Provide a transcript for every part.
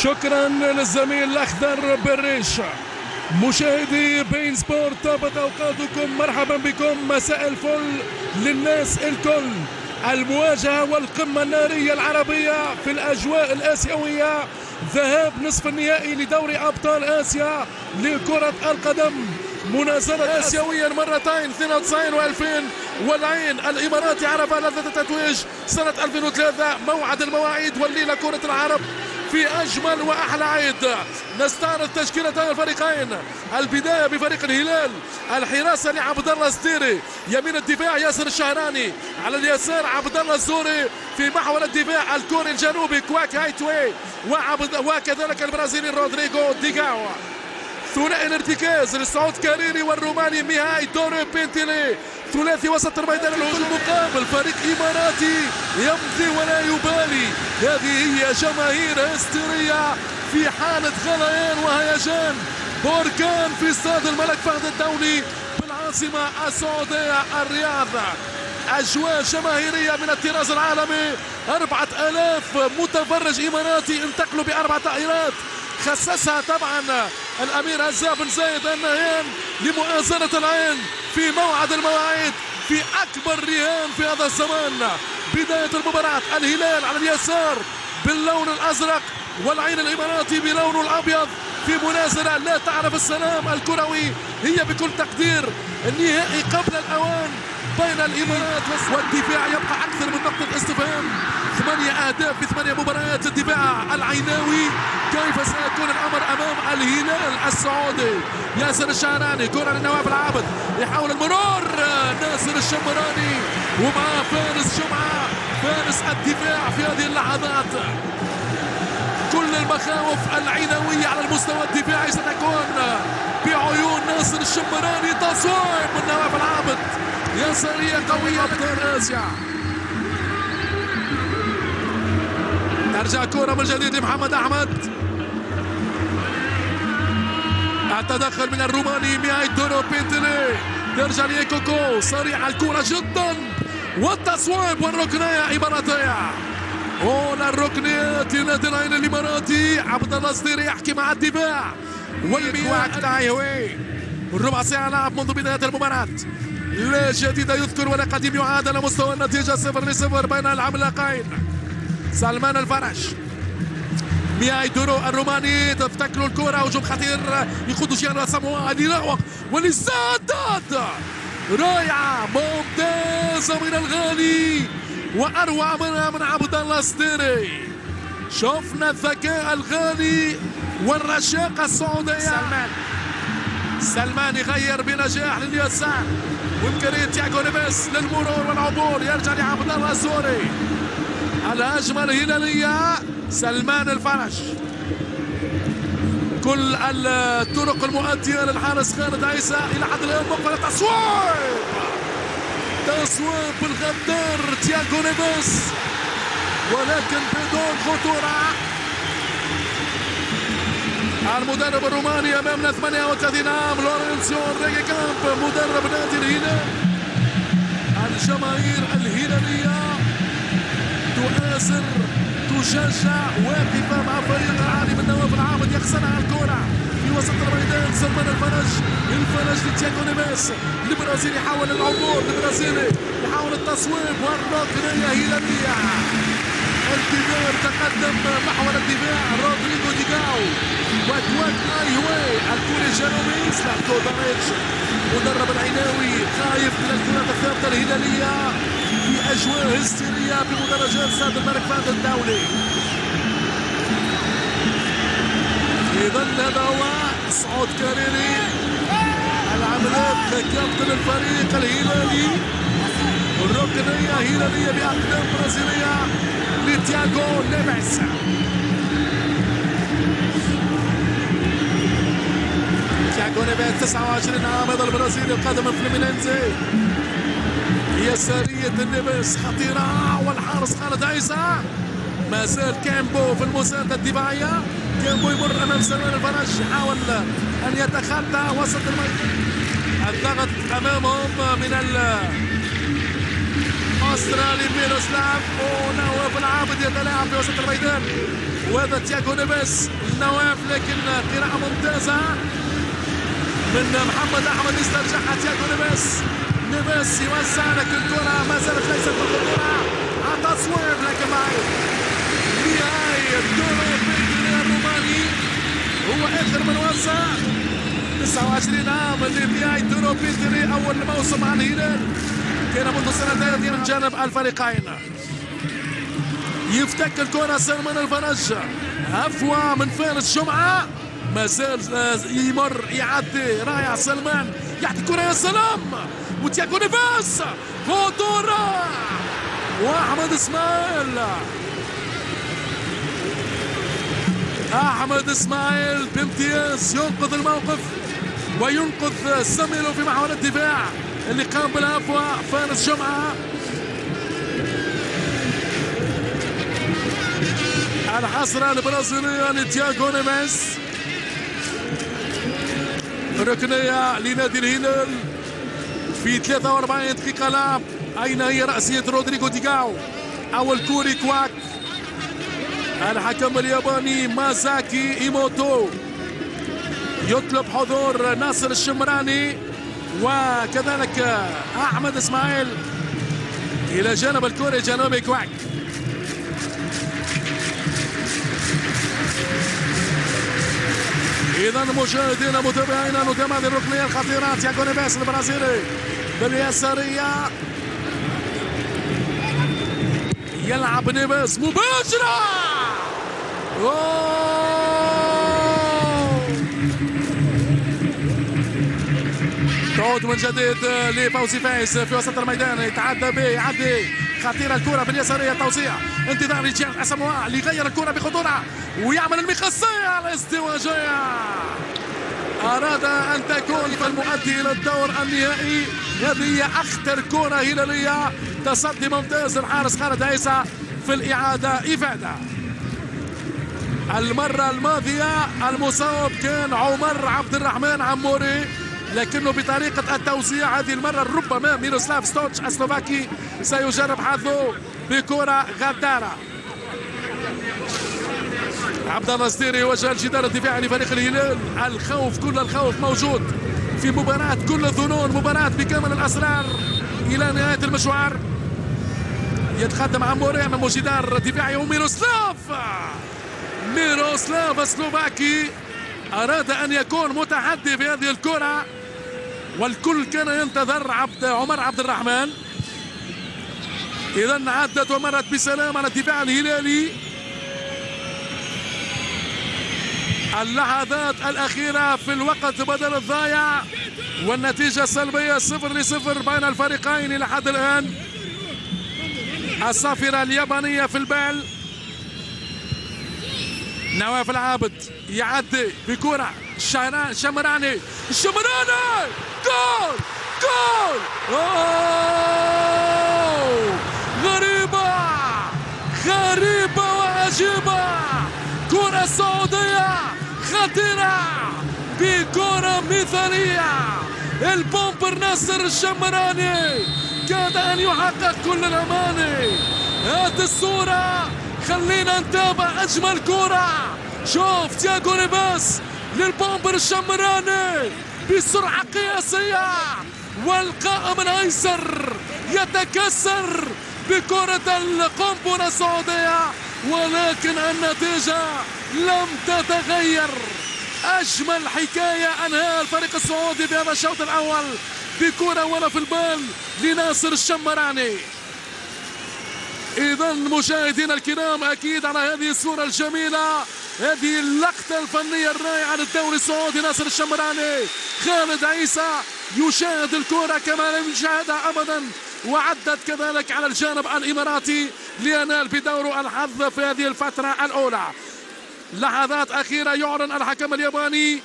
شكرا للزميل الأخضر بالريش. مشاهدي بين سبورت طابت أوقاتكم، مرحبا بكم، مساء الفل للناس الكل. المواجهة والقمة النارية العربية في الأجواء الآسيوية، ذهاب نصف النهائي لدوري أبطال آسيا لكرة القدم، منازلة آسيويا مرتين 92 و2000، والعين الإماراتي عرف لذة التتويج سنة 2003. موعد المواعيد والليلة كرة العرب في أجمل وأحلى عيد. نستعرض تشكيلتين الفريقين. البداية بفريق الهلال، الحراسة لعبد الله السديري، يمين الدفاع ياسر الشهراني، على اليسار عبد الله الزوري، في محور الدفاع الكوري الجنوبي كواك هايتوي، وكذلك البرازيلي رودريغو ديغاو. ثنائي الارتكاز لسعود كاريري والروماني ميهاي دوري بينتيلي. ثلاثي وسط الميدان المقابل فريق إماراتي يمضي ولا يبالي. هذه هي جماهير هستيرية في حالة غليان وهيجان، بركان في استاد الملك فهد الدولي بالعاصمة السعودية الرياض. أجواء جماهيرية من الطراز العالمي، 4000 متفرج إماراتي انتقلوا ب4 طائرات، خصصها طبعا الأمير هزاع بن زايد النهيان لمؤازرة العين في موعد المواعيد في أكبر رهان في هذا الزمان. بداية المباراة، الهلال على اليسار باللون الأزرق والعين الإماراتي بلونه الأبيض، في منازلة لا تعرف السلام الكروي، هي بكل تقدير النهائي قبل الأوان بين الإمارات والدفاع. يبقى أكثر من نقطة استفهام، 8 أهداف في 8 مباريات. الدفاع العيناوي، كيف سيكون الأمر أمام الهلال السعودي؟ ياسر الشهراني، كرة لنواف العابد، يحاول المرور، ناصر الشمراني، ومع فارس جمعة، فارس الدفاع في هذه اللحظات. كل المخاوف العيناوية على المستوى الدفاعي ستكون بعيون ناصر الشمراني. تصويب من نواف العابد، يسارية قوية أبطال آسيا. ترجع كرة من جديد لمحمد أحمد، التدخل من الروماني ميهاي دورو بينتيلي، ترجع ليكوكو، سريعة الكرة جدا، والتصويب والركنية إماراتية. هنا الركنيات لنادي العين الإماراتي. عبد الله السديري يحكي مع الدفاع والكواك تايوي. الربع ساعة لعب منذ بداية المباراة، لا جديد يذكر ولا قديم يعاد على مستوى النتيجة 0-0 بين العملاقين. سلمان الفرج، ميهاي دورو الروماني، تفتكروا الكرة، هجوم خطير يقود جيانو ساموا ليراوغ وللسداد، رائعة ممتازة من الغالي، وأروع منها من عبد الله السديري. شفنا الذكاء الغالي والرشاقة السعودية. سلمان يغير بنجاح لليسار، وإمكانية تياغو نيفيس للمرور والعبور، يرجع لعبد الله الزوري. الهجمة الهلالية، سلمان الفرج، كل الطرق المؤدية للحارس خالد عيسى إلى حد الآن مقبل. تصويب الغدار تياغو نيفيس، ولكن بدون خطورة. المدرب الروماني أمامنا 38 عام، لورينسيو ريجي كامب، مدرب نادي الهلال. الجماهير الهلالية تؤازر، تشجع، واقفة مع فريق العالي من نواف العابد. يخسرها الكرة في وسط الميدان، سلمان الفرج لتياغو نيفيس، البرازيلي يحاول العبور، البرازيلي يحاول التصويب والركنية هلالية. الكبير تقدم محور الدفاع رودريغو ديغاو، وكواك ايوي الكوري الجنوبي سلافكو داريتش. مدرب العيناوي خايف من الكرات الثابتة الهلالية في أجواء هستيرية بمدرجات استاد الملك فهد الدولي. إذا هذا هو سعود كاريري العملاق كابتن الفريق الهلالي. الركنية هلالية بأقدام برازيلية لتياغو نيفيس. تياغو نيفيس 29 عام، هذا البرازيلي القادم من فلومينينزي. يسارية النيفيس خطيرة، والحارس خالد عيسى. ما زال كامبو في المساندة الدفاعية، كامبو يمر أمام سلمان الفرج، يحاول أن يتخطى وسط الميدان. الضغط أمامهم من أسترالي ميروسلاف، ونواف العابد يتلاعب في وسط الميدان. وهذا تياغو نيفيز النواف، لكن قراءة ممتازة من محمد أحمد يسترجعها تياغو نيفيز يوزع، لكن الكرة ما زالت ليست بالخطورة على تصويب، لكن معي نهاية تورو بيتري الروماني هو آخر من وزع. 29 عام لنهاية تورو بيتري، أول موسم مع الهلال كان منذ سنتين من جانب الفريقين. يفتك الكرة سلمان الفرج، هفوة من فارس جمعة، ما زال يمر يعدي رائع سلمان، يعطي الكرة يا سلام، وتياغو نيفيز خطورة، واحمد اسماعيل بامتياز ينقذ الموقف وينقذ زميله في محور الدفاع اللي قام بالهفوة فارس جمعة. الحسرة البرازيلية لتياغو نيفيز، ركنية لنادي الهلال في 43 دقيقة لعب. أين هي رأسية رودريغو ديغاو أو الكوري كواك؟ الحكم الياباني مازاكي ايموتو يطلب حضور ناصر الشمراني وكذلك أحمد إسماعيل إلى جانب الكوري الجنوبي كواك. إذا مشاهدينا متابعينا نتابع هذه الركنية الخطيرة، تياغو نيفيز البرازيلي باليسارية يلعب نيفيز مباشرة، تعود من جديد لفوزي فايز في وسط الميدان، يتعدى به يعدي خطيرة الكرة باليسارية، توزيع انتظار رجال اسمواء ليغير الكرة بخطورة ويعمل المقصية الازدواجية، أراد أن تكون المؤدي إلى الدور النهائي. هذه هي أخطر كرة هلالية، تصدي ممتاز الحارس خالد عيسى في الإعادة إفادة. المرة الماضية المصاب كان عمر عبد الرحمن عموري، لكنه بطريقة التوزيع هذه المرة ربما ميروسلاف ستوتش السلوفاكي سيجرب حظه بكرة غدارة. عبد الله الزديري يواجه الجدار الدفاعي لفريق الهلال، الخوف كل الخوف موجود في مباراة كل الظنون، مباراة بكامل الأسرار إلى نهاية المشوار. يتقدم عموري أمام جدار دفاعي وميروسلاف السلوفاكي أراد أن يكون متحدي في هذه الكرة، والكل كان ينتظر عمر عبد الرحمن. إذا عدت ومرت بسلام على الدفاع الهلالي. اللحظات الأخيرة في الوقت بدل الضايع، والنتيجة السلبية 0-0 بين الفريقين إلى حد الآن. الصافرة اليابانية في البال، نواف العابد يعدي بكرة شمراني جول غريبة وعجيبة، كرة سعودية خطيرة بكرة مثالية، البومبر ناصر الشمراني كاد أن يحقق كل الأماني. هذه الصورة خلينا نتابع أجمل كرة، شوف تياغو نيفيز للبومبر الشمراني بسرعة قياسية، والقائم الأيسر يتكسر بكرة القنبلة السعودية، ولكن النتيجة لم تتغير. أجمل حكاية أنهى الفريق السعودي بهذا الشوط الأول بكرة ولا في البال لناصر الشمراني. إذا مشاهدينا الكرام، أكيد على هذه الصورة الجميلة، هذه اللقطة الفنية الرائعة للدوري السعودي، ناصر الشمراني خالد عيسى يشاهد الكرة كما لم يشاهدها أبدا، وعدت كذلك على الجانب الإماراتي لينال بدوره الحظ في هذه الفترة الأولى. لحظات أخيرة يعلن الحكم الياباني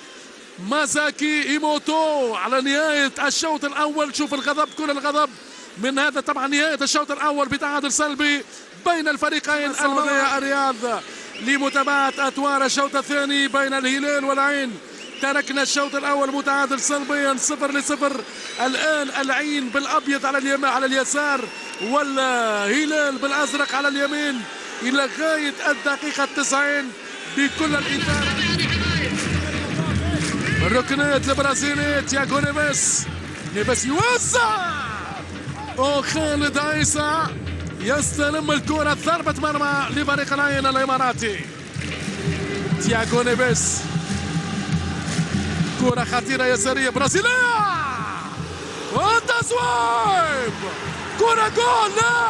مازاكي ايموتو على نهاية الشوط الأول. شوف الغضب، كل الغضب من هذا طبعا نهاية الشوط الأول بتعادل سلبي بين الفريقين. السعودية الرياض لمتابعة أطوار الشوط الثاني بين الهلال والعين. تركنا الشوط الأول متعادل سلبيا 0-0. الآن العين بالأبيض على اليسار والهلال بالأزرق على اليمين. إلى غاية الدقيقة 90 بكل الإثارة. الركنات البرازيلي تياغو نيفيس يوزع، وخالد عيسى يستلم الكرة ضربة مرمى لفريق العين الإماراتي. تياغو نيفيس، كرة خطيرة يسارية برازيلية والتصويب، كرة جول. لا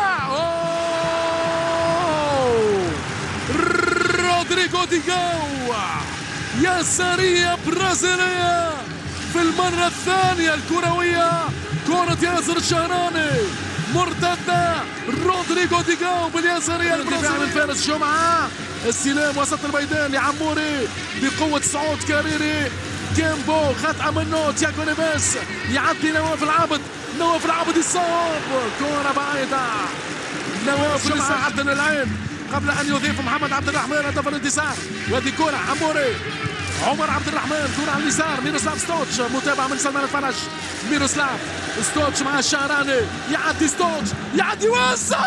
رودريغو ديغاو، يسارية برازيلية في المرة الثانية الكروية. كرة ياسر الشهراني مرتدة، رودريغو ديغاو باليسارية البرازيلية من فارس جمعة. استلام وسط الميدان لعموري بقوة صعود كاريري. كيمبو خطأ منه تياغو نيفيس، يعدي نواف العبد، نواف العبد يصاب، كرة بعيدة. نواف لسه عدنا العين قبل ان يضيف محمد عبد الرحمن هدف الانتصار. وهذه كرة عموري، عمر عبد الرحمن، كرة على اليسار، ميروسلاف ستوتش، متابعة من سلمان الفرج. ميروسلاف ستوتش مع الشهراني، يعدي ستوتش، يعدي وسع،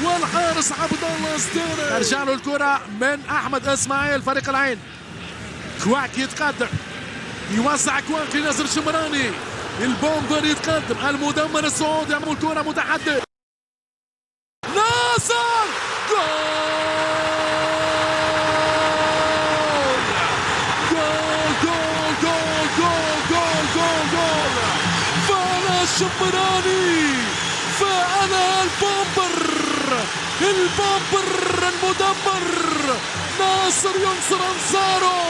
والحارس عبد الله ستيري. ترجع له الكرة من احمد اسماعيل فريق العين. كواك يتقدم، يوزع كواك لناصر الشمراني، البومبر يتقدم، المدمر السعودي يعمل كرة متحدث. ناصر جول جول جول جول جول جول جول جول. فعل الشمراني، فعل البومبر المدمر. ناصر ينصر انصاره،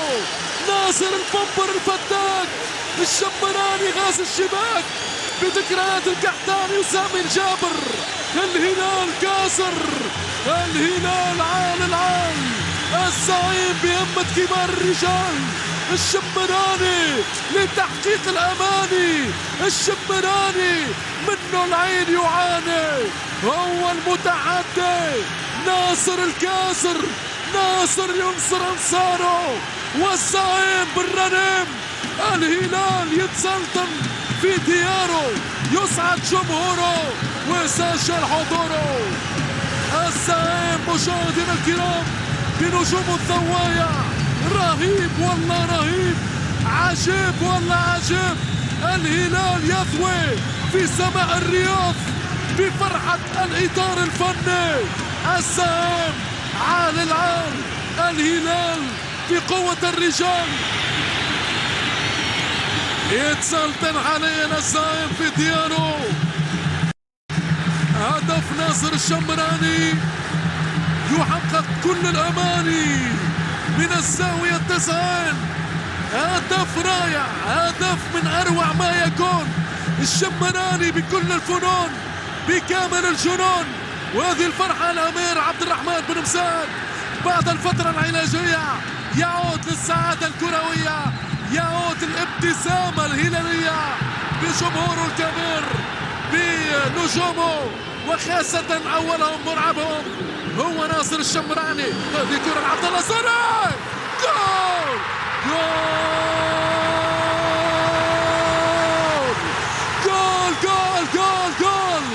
ناصر البومبر الفتاك. الشمراني غاز الشباك بذكريات القحطاني وسامي الجابر. الهلال كاسر، الهلال عال العال، الزعيم بهمة كبار الرجال. الشمراني لتحقيق الأماني، الشمراني منه العين يعاني، هو المتعدي. ناصر الكاسر، ناصر ينصر أنصاره، والزعيم بالرنم. الهلال يتسلطن في دياره، يسعد جمهوره ويسجل حضوره. الزعيم مشاهدينا الكرام بنجوم الثوايا، رهيب والله رهيب، عجيب والله عجيب. الهلال يثوي في سماء الرياض بفرحة الإطار الفني. الزعيم عال العال، الهلال بقوة الرجال يتسلطن حاليا الزعيم في دياره. هدف ناصر الشمراني يحقق كل الأماني من الزاوية 90. هدف رائع، هدف من أروع ما يكون. الشمراني بكل الفنون، بكامل الجنون. وهذه الفرحة الأمير عبد الرحمن بن مساد بعد الفترة العلاجية يعود للسعادة الكروية، يعود الابتسامة الهلالية بجمهوره الكبير، بنجومه، وخاصة أولهم مرعبهم هو ناصر الشمراني. هذه كرة عبد الله سوري، جول جول جول جول جول.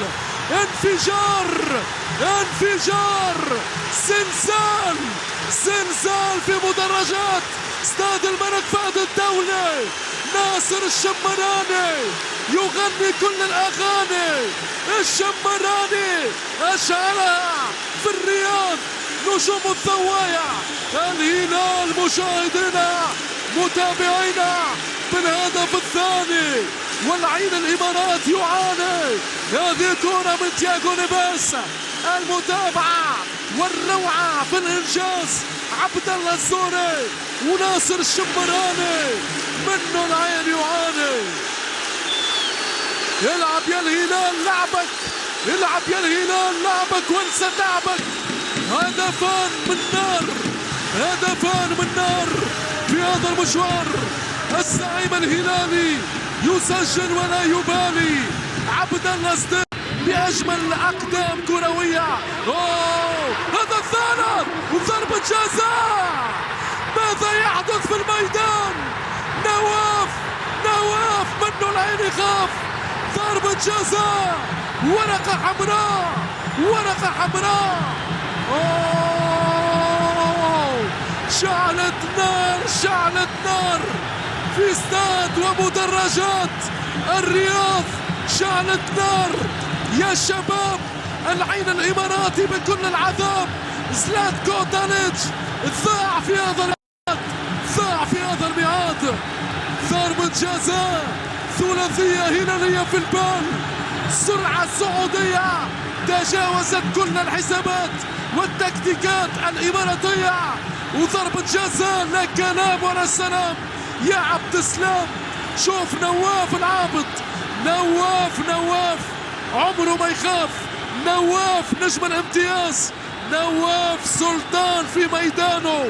انفجار، انفجار، زلزال، زلزال في مدرجات استاد الملك فهد الدولي. ناصر الشمراني يغني كل الأغاني. الشمراني أشعلها في الرياض نجوم الثوايا. الهلال مشاهدينا متابعينا بالهدف الثاني، والعين الإمارات يعاني. هذه كرة من تياغو نيفيس، المتابعة والروعة في الإنجاز عبد الله الزوري وناصر الشمراني، منه العين يعاني. العب يا الهلال لعبك، العب يا الهلال لعبك وانسى تعبك. هدفان من نار، هدفان من نار في هذا المشوار. الزعيم الهلالي يسجل ولا يبالي. عبد الله ستير بأجمل أقدام كروية. هذا الثالث وضربة جزاء. ماذا يحدث في الميدان؟ نواف، نواف منه العين يخاف. ضربة جزاء، ورقة حمراء، ورقة حمراء. شعلت نار، شعلت نار في استاد ومدرجات الرياض. شعلت نار يا شباب. العين الإماراتي بكل العذاب زلاتكو داليتش ضاع في هذا الميعاد، ضاع في هذا الميعاد. ضربة جزاء ثلاثية هلالية في البال. السرعة السعودية تجاوزت كل الحسابات والتكتيكات الإماراتية، وضربة جزاء لا كلام ولا سلام يا عبد السلام. شوف نواف العابد، نواف عمره ما يخاف، نواف نجم الامتياز، نواف سلطان في ميدانه.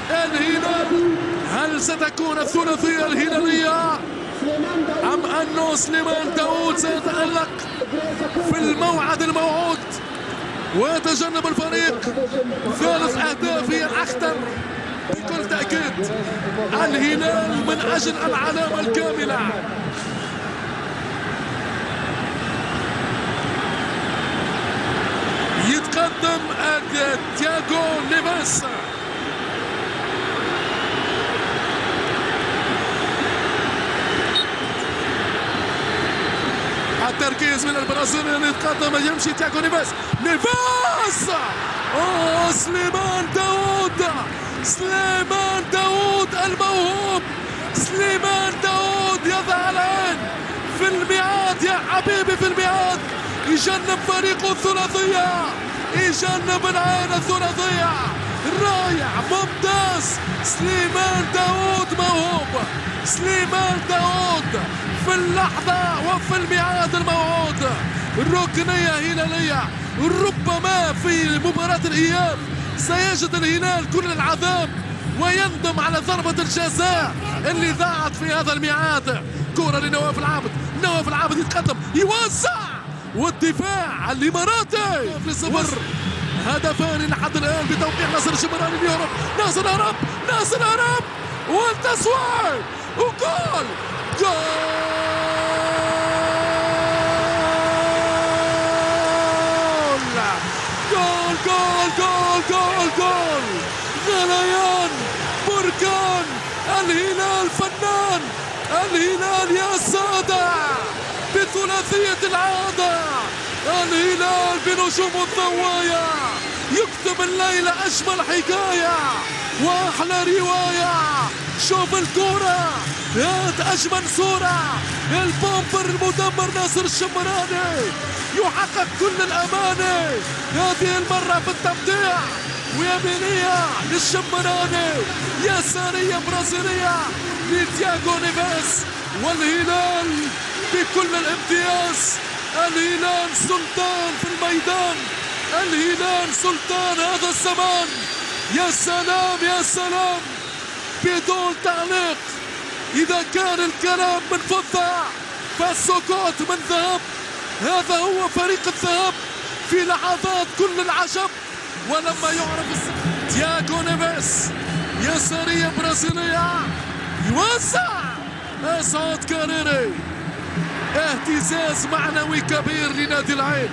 الهلال، هل ستكون الثلاثية الهلالية أم أنه سليمان داوود سيتألق في الموعد الموعود ويتجنب الفريق ثالث أهدافه الأخطر؟ بكل تأكيد الهلال من أجل العلامة الكاملة. يتقدم تياغو نيفيس. التركيز من البرازيلي اللي يتقدم، يمشي تياغو نيفيس. سليمان داوود، سليمان داوود الموهوب، سليمان داوود يضع العين في الميعاد يا حبيبي، في الميعاد. يجنب فريقه الثلاثية، يجنب العين الثلاثية. رائع، ممتاز. سليمان داوود موهوب، سليمان داوود في اللحظة وفي الميعاد الموعود. الركنية هلالية. ربما في مباراة الإياب سيجد الهلال كل العذاب ويندم على ضربة الجزاء اللي ضاعت في هذا الميعاد. كرة لنواف العابد، نواف العابد يتقدم، يوسع، والدفاع الإماراتي في صفر. هدفان لحد الآن بتوقيع ناصر الشمراني ليهرب. ناصر هرب، ناصر هرب، والتسويق وجول. جول جول جول جول جول جول. غليان، بركان، الهلال فنان، الهلال يا سادة بثلاثية العادة. الهلال بنجوم الضوايا يكتب الليلة أجمل حكاية وأحلى رواية. شوف الكورة، هات أجمل صورة. البومبر المدمر ناصر الشمراني يحقق كل الأماني، هذه المرة في التمتيع، ويمينية للشمراني، يسارية برازيلية لتياغو نيفيس. والهلال بكل الامتياز، الهلال سلطان في الميدان، الهلال سلطان هذا الزمان. يا سلام يا سلام، بدون تعليق. إذا كان الكلام من فضة فالسكوت من ذهب. هذا هو فريق الذهب في لحظات كل العجب. ولما يعرف تياغو نيفيس، يسارية برازيلية، يوسع، اسعد كاريري. اهتزاز معنوي كبير لنادي العين،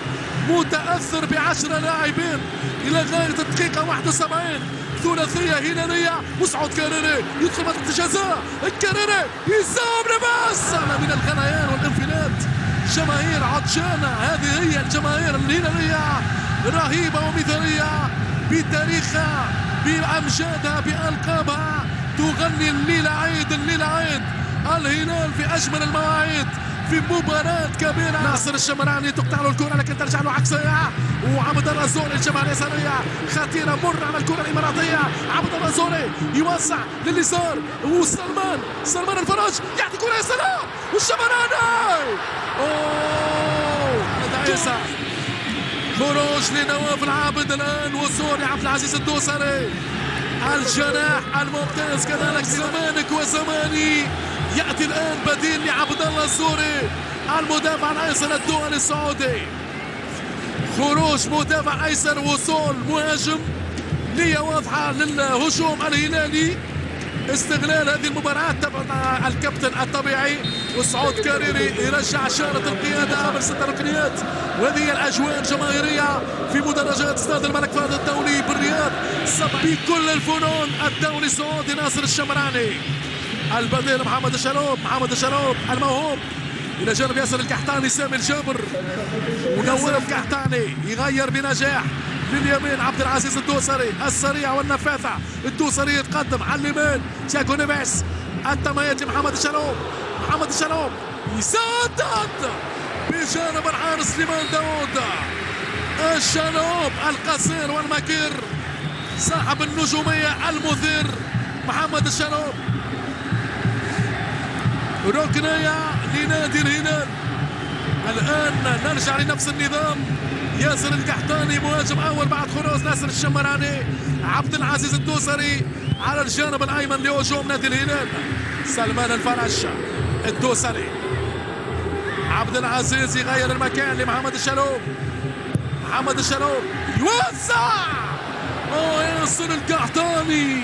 متأثر ب10 لاعبين إلى غاية الدقيقة 71. ثلاثية هلالية. مسعود كاريري يدخل منطقة الجزاء، كاريري يسام نيفيس من الغليان والانفلات. جماهير عطشانة، هذه هي الجماهير الهلالية، رهيبة ومثالية بتاريخها، بأمجادها، بألقابها. تغني الليلة عيد، الليلة عيد. الهلال في أجمل المواعيد في مباراة كبيرة. ناصر الشمراني تقطع له الكرة لكن ترجع له عكسية، وعبد الرزوري الجبهة اليسارية خطيرة، مر على الكرة الإماراتية. عبد الرزوري يوسع لليسار، سلمان الفرج يعطي كرة يا سلام، والشمراني عيسى. خروج لنواف العابد الآن، وصول لعبد العزيز الدوسري الجناح الممتاز كذلك. زمانك وزماني. يأتي الآن بديل لعبد الله الزوري المدافع الأيسر الدولي السعودي. خروج مدافع أيسر، وصول مهاجم، نية واضحة للهجوم الهلالي. استغلال هذه المباراة تبع الكابتن الطبيعي وصعود كاريري يرجع شارة القيادة أمام 6 ركنيات. وهذه الأجواء الجماهيرية في مدرجات استاد الملك فهد الدولي بالرياض بكل الفنون. الدولي السعودي ناصر الشمراني، البديل محمد الشلوب الموهوب إلى جانب ياسر القحطاني، سامي الجابر ونور القحطاني يغير بنجاح لليمين. عبد العزيز الدوسري السريع والنفاثة، الدوسري يتقدم على اليمين، تياغو نيفيس التميات لمحمد الشلوب يسدد بجانب الحارس سليمان داوود. الشلوب القصير والمكير صاحب النجومية المثير محمد الشلوب. ركنية لنادي الهلال. الآن نرجع لنفس النظام، ياسر القحطاني مهاجم أول بعد خروج ناصر الشمراني، عبد العزيز الدوسري على الجانب الأيمن لهجوم نادي الهلال، سلمان الفرج الدوسري، عبد العزيز يغير المكان لمحمد الشلوب يوزع ياسر القحطاني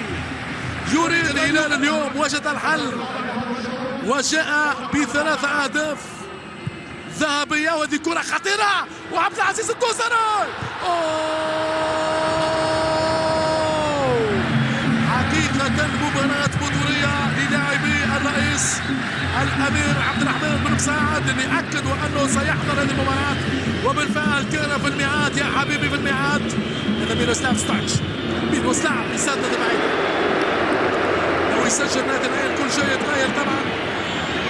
يريد الهلال اليوم وجد الحل وجاء ب3 أهداف ذهبية. وهذه كرة خطيرة وعبد العزيز الدوسري حقيقة مباراة بطولية للاعبي الرئيس الأمير عبد الرحمن بن مساعد اللي أكدوا أنه سيحضر هذه المباراة، وبالفعل كان في الميعاد يا حبيبي، في الميعاد. هذا ميروسلاف ستويتش يسدد بعيدا، لو يسجل نادي الهلال كل شيء يتغير طبعا.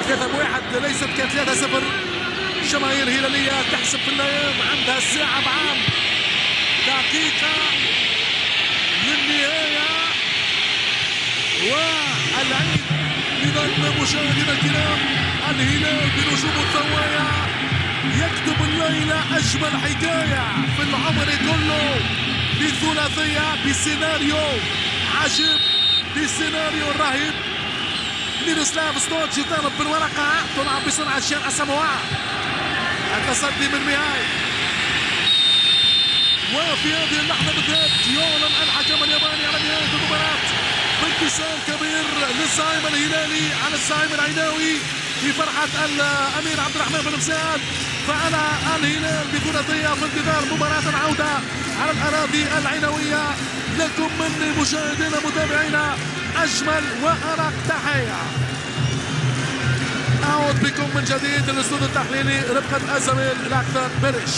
3-1 ليست كانت 3-0. جماهير هلالية تحسب في الايام، عندها الساعة بعام دقيقة للنهاية. والعيد لظن مشاهدينا الكرام، الهلال بنجوم الثوايا يكتب الليلة أجمل حكاية في العمر كله بثلاثية بسيناريو عجيب، بسيناريو رهيب. ميروسلاف ستويتش يطالب بالورقة، تلعب بسرعة شان أساموا، التصدي من ميهاي. وفي هذه اللحظة بالذات يعلن الحكم الياباني على نهاية المباراة بانتصار كبير للزعيم الهلالي على الزعيم العيناوي في فرحة الأمير عبد الرحمن بن مساعد. فعلى الهلال بثلاثية في انتظار مباراة العودة على الأراضي العيناوية. لكم مني مشاهدينا متابعينا أجمل وأرق تحية. أعود بكم من جديد للاستوديو التحليلي رفقة الزميل الأكثر بريش.